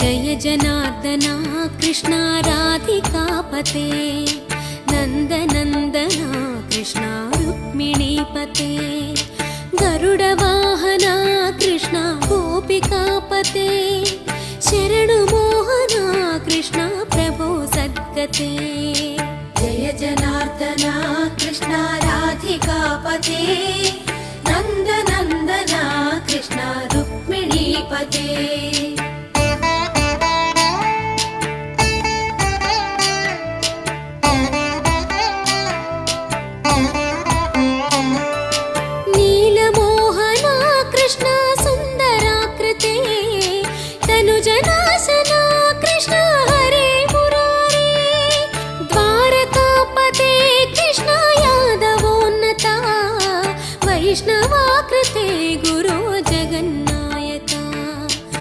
जय जनार्दना कृष्णा राधिकापते नन्दनन्दना कृष्णा रुक्मिणीपते गरुडवाहना कृष्णा गोपिकापते शरणुमोहना कृष्णा प्रभो सद्गते जय जनार्दना कृष्णा राधिकापते नन्दनन्दना कृष्णा रुक्मिणीपते कृष्ण